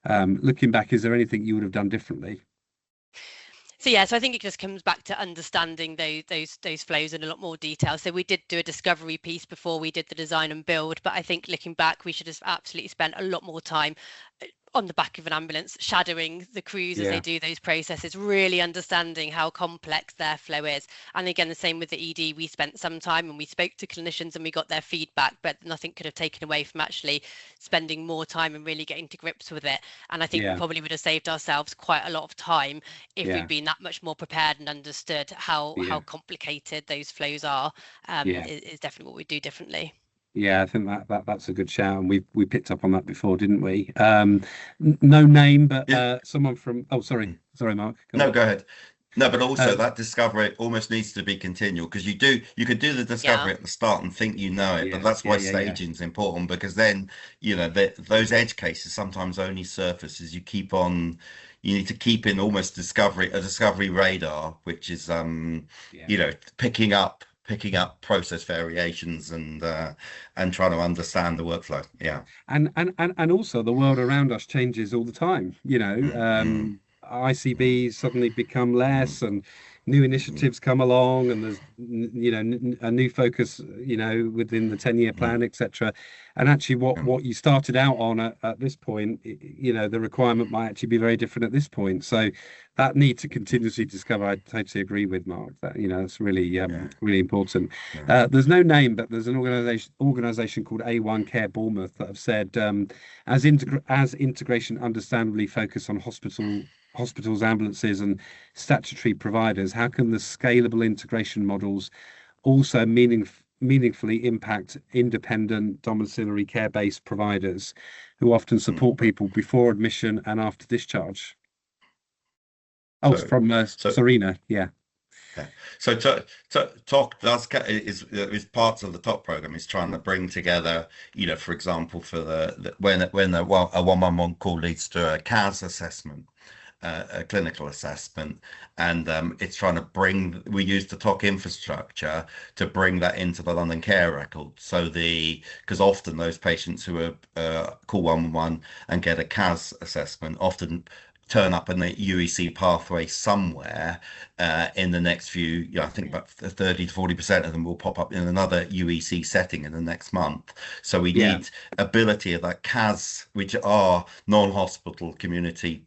Looking back, is there anything you would have done differently? So yeah, so I think it just comes back to understanding those flows in a lot more detail. So we did do a discovery piece before we did the design and build, but I think looking back, we should have absolutely spent a lot more time on the back of an ambulance, shadowing the crews as they do those processes, really understanding how complex their flow is. And again, the same with the ED, we spent some time and we spoke to clinicians and we got their feedback, but nothing could have taken away from actually spending more time and really getting to grips with it. And I think we probably would have saved ourselves quite a lot of time if we'd been that much more prepared and understood how complicated those flows are. Is definitely what we do differently. Yeah, I think that's a good shout, and we picked up on that before, didn't we? No name, but someone from. Oh, sorry, Mark. Go ahead. No, but also that discovery almost needs to be continual, because you could do the discovery at the start and think you know it, but that's why staging is important, because then you know those edge cases sometimes only surface as you keep on. You need to keep in almost a discovery radar, which is you know picking up process variations and trying to understand the workflow. And also the world around us changes all the time, you know. ICBs suddenly become less, and new initiatives come along, and there's you know a new focus, you know, within the 10-year plan, etc. And actually what you started out on at this point, you know, the requirement might actually be very different at this point. So that need to continuously discover, I totally agree with Mark, that you know it's really really important. There's no name, but there's an organization called A1 Care Bournemouth that have said as integration understandably focus on hospitals, ambulances, and statutory providers, how can the scalable integration models also meaningfully impact independent domiciliary care-based providers who often support people before admission and after discharge? Oh, from Serena, yeah. So talk does is parts of the top program is trying to bring together, you know, for example, for when a 111 call leads to a CAS assessment, a clinical assessment, and it's trying to we use the TOC infrastructure to bring that into the London Care Record. So because often those patients who are call 111 and get a CAS assessment often turn up in the UEC pathway somewhere in the next few, you know, I think about 30 to 40% of them will pop up in another UEC setting in the next month. So we need ability of that CAS, which are non-hospital community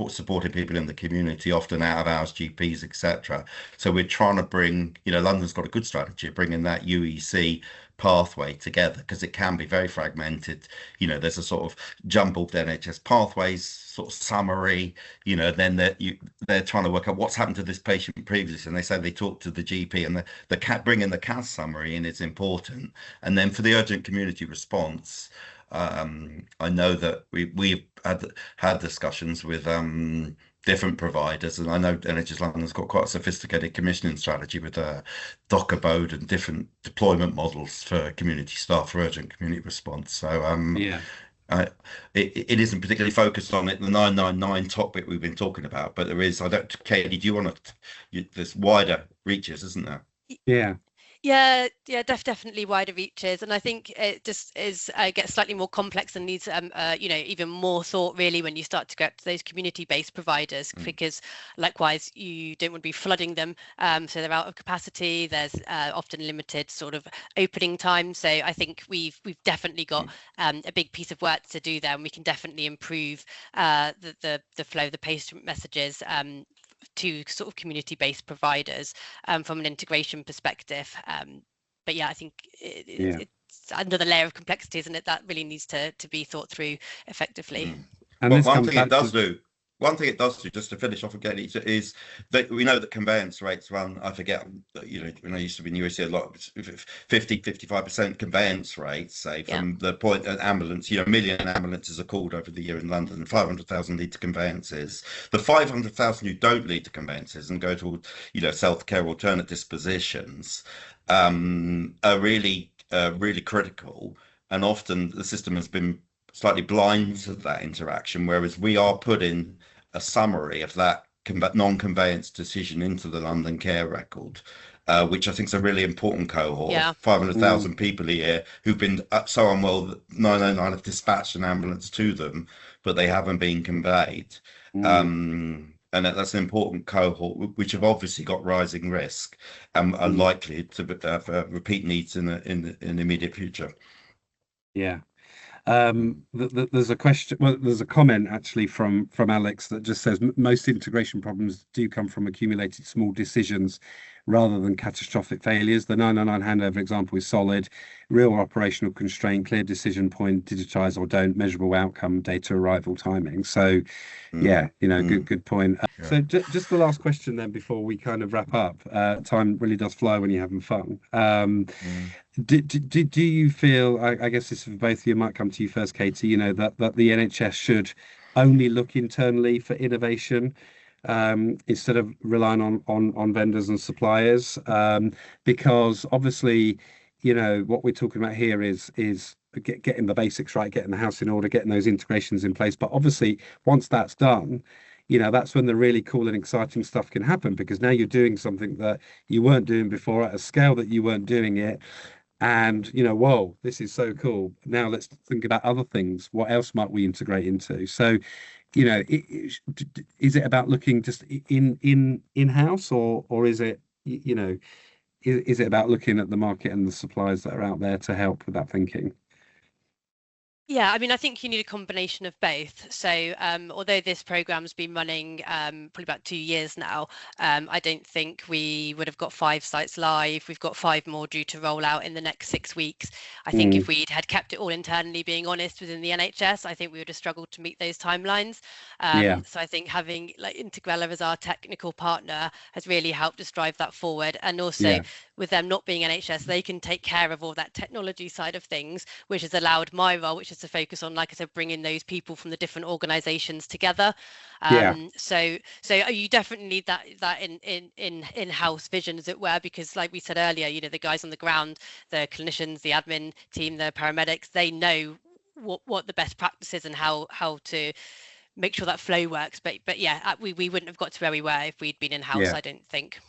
supporting people in the community, often out of hours GPs, etc. So we're trying to bring, you know, London's got a good strategy of bringing that UEC pathway together, because it can be very fragmented. You know, there's a sort of jumbled NHS pathways sort of summary, you know, then they're trying to work out what's happened to this patient previously, and they say they talk to the GP, and bringing the CAS summary in is important. And then for the urgent community response, I know that we've had discussions with different providers, and I know NHS London's got quite a sophisticated commissioning strategy with doc abode and different deployment models for community staff for urgent community response. So it isn't particularly focused on it, the 999 topic we've been talking about, but there is. Katie, do you want to? There's wider reaches, isn't there? Yeah, definitely wider reaches, and I think it just gets slightly more complex and needs you know, even more thought really when you start to get to those community-based providers, because likewise you don't want to be flooding them, so they're out of capacity. There's often limited sort of opening time. So I think we've definitely got a big piece of work to do there, and we can definitely improve the flow of the patient messages to sort of community-based providers from an integration perspective. But yeah, I think it's another layer of complexity, isn't it, that really needs to be thought through effectively. And but one thing it does do, just to finish off again, is that we know that conveyance rates run, I forget, you know, when I used to be in UAC, a lot, 50-55% conveyance rates, say, from the point an ambulance, you know, 1 million ambulances are called over the year in London, 500,000 lead to conveyances. The 500,000 who don't lead to conveyances and go to, you know, self-care alternate dispositions are really really critical, and often the system has been slightly blind to that interaction, whereas we are putting a summary of that non-conveyance decision into the London Care Record, which I think is a really important cohort of Yeah. 500,000 people a year who've been so unwell that 999 have dispatched an ambulance to them, but they haven't been conveyed. And that's an important cohort, which have obviously got rising risk and are likely to have repeat needs in the immediate future. Yeah. There's a question, well, there's a comment actually from Alex that just says most integration problems do come from accumulated small decisions rather than catastrophic failures. The 999 handover example is solid, real operational constraint, clear decision point, digitize or don't, measurable outcome, data arrival timing. So yeah, good point. So just the last question then before we kind of wrap up. Time really does fly when you're having fun. Do you feel, I guess this for both of you, might come to you first, Katie, that the NHS should only look internally for innovation instead of relying on vendors and suppliers? Because obviously, what we're talking about here is getting the basics right, getting the house in order, getting those integrations in place. But obviously, once that's done, that's when the really cool and exciting stuff can happen, because now you're doing something that you weren't doing before at a scale that you weren't doing it. And, whoa, this is so cool. Now let's think about other things. What else might we integrate into? So, is it about looking just in-house, or is it, is it about looking at the market and the suppliers that are out there to help with that thinking? Yeah, I mean, I think you need a combination of both. So although this program's been running probably about 2 years now, I don't think we would have got 5 sites live. We've got 5 more due to roll out in the next 6 weeks. I think if we'd had kept it all internally, being honest, within the NHS, I think we would have struggled to meet those timelines. So I think having like Integrella as our technical partner has really helped us drive that forward. And also with them not being NHS, they can take care of all that technology side of things, which has allowed my role, which is to focus on, like I said, bringing those people from the different organizations together. So you definitely need that in-house vision, as it were, because like we said earlier, the guys on the ground, the clinicians, the admin team, the paramedics, they know what the best practice is and how to make sure that flow works. But yeah, we wouldn't have got to where we were if we'd been in-house, I don't think.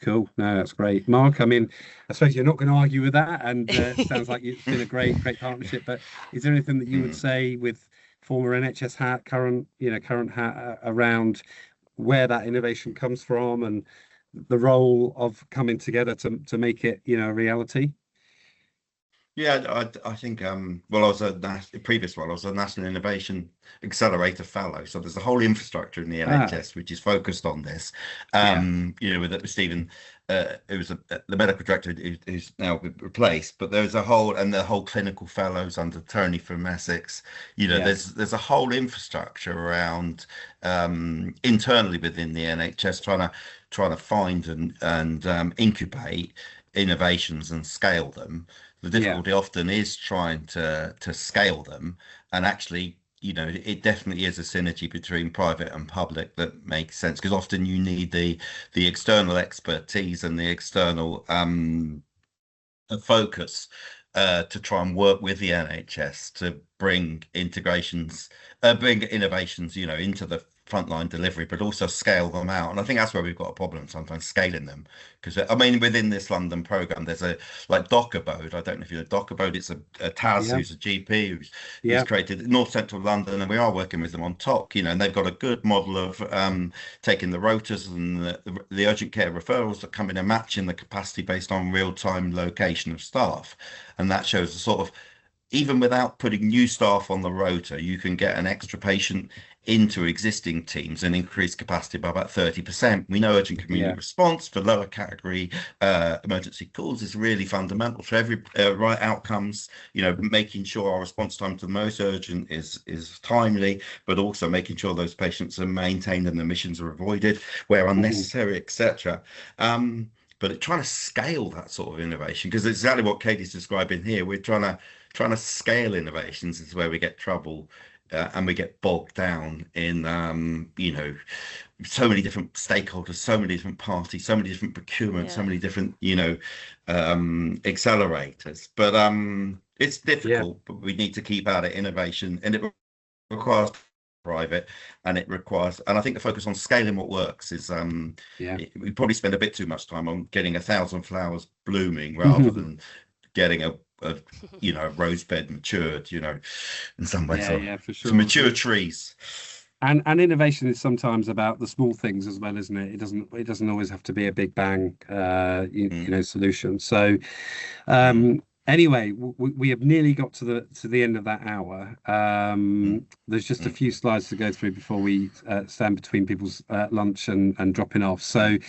Cool. No, that's great. Mark, I mean, I suppose you're not going to argue with that, and it sounds like it's been a great partnership. But is there anything that you would say with former NHS hat, current hat around where that innovation comes from and the role of coming together to make it, a reality? Yeah, I think, well, I was a previous one. I was a National Innovation Accelerator Fellow. So there's a whole infrastructure in the NHS which is focused on this. With Stephen, who's the medical director who's now been replaced, but there's the whole clinical fellows under Tony from Essex. There's a whole infrastructure around internally within the NHS trying to find and incubate innovations and scale them. The difficulty often is trying to scale them, and actually, it definitely is a synergy between private and public that makes sense, because often you need the external expertise and the external focus to try and work with the NHS to bring innovations, into the frontline delivery, but also scale them out. And I think that's where we've got a problem sometimes, scaling them. Because within this London program, there's a DocAbode. I don't know if you know DocAbode. It's a Taz who's a GP who's created North Central London, and we are working with them on TOC. And they've got a good model of taking the rotas and the urgent care referrals that come in and matching the capacity based on real-time location of staff, and that shows the sort of, even without putting new staff on the rota, you can get an extra patient into existing teams and increase capacity by about 30%. We know urgent community response for lower category emergency calls is really fundamental for every right outcomes, making sure our response time to the most urgent is timely, but also making sure those patients are maintained and emissions are avoided where unnecessary, etc. But trying to scale that sort of innovation, because it's exactly what Katie's describing here. We're trying to scale innovations is where we get trouble, and we get bogged down in so many different stakeholders, so many different parties, so many different procurement, so many different, accelerators. But it's difficult, but we need to keep at it, innovation, and it requires private, and I think the focus on scaling what works is we probably spend a bit too much time on getting 1,000 flowers blooming rather than getting a rose bed matured, in some way. For sure. To mature trees. And innovation is sometimes about the small things as well, isn't it? It doesn't always have to be a big bang, solution. So, anyway, we have nearly got to the end of that hour. There's just a few slides to go through before we stand between people's lunch and dropping off. So,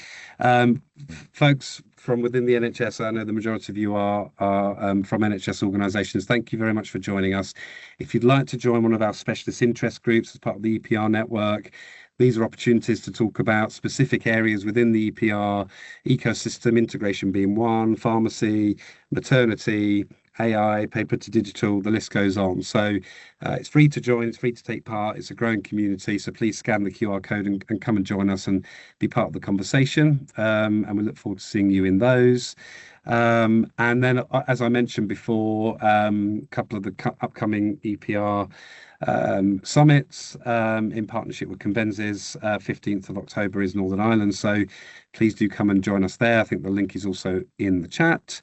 folks from within the NHS, I know the majority of you are from NHS organisations. Thank you very much for joining us. If you'd like to join one of our specialist interest groups as part of the EPR network, these are opportunities to talk about specific areas within the EPR ecosystem, integration being one, pharmacy, maternity, AI, paper to digital, the list goes on. So it's free to join, it's free to take part, it's a growing community, so please scan the QR code and come and join us and be part of the conversation, and we look forward to seeing you in those. And then, as I mentioned before, a couple of the upcoming EPR summits in partnership with Convensis. 15th of October is Northern Ireland, so please do come and join us there. I think the link is also in the chat.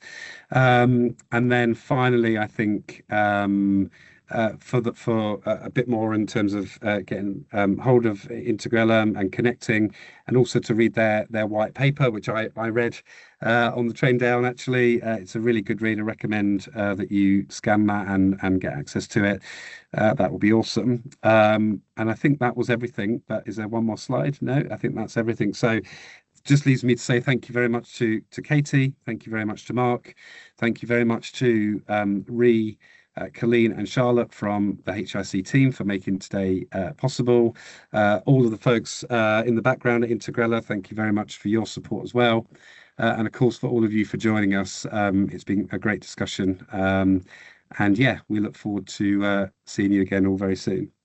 And then finally, I think for a bit more in terms of getting hold of Integrella and connecting, and also to read their white paper, which I read on the train down. Actually, it's a really good read. I recommend that you scan that and get access to it. That will be awesome. And I think that was everything. But is there one more slide? No, I think that's everything. So just leaves me to say thank you very much to Katie. Thank you very much to Mark. Thank you very much to Colleen and Charlotte from the HIC team for making today possible. All of the folks in the background at Integrella, thank you very much for your support as well. And of course, for all of you for joining us. It's been a great discussion. And yeah, we look forward to seeing you again all very soon.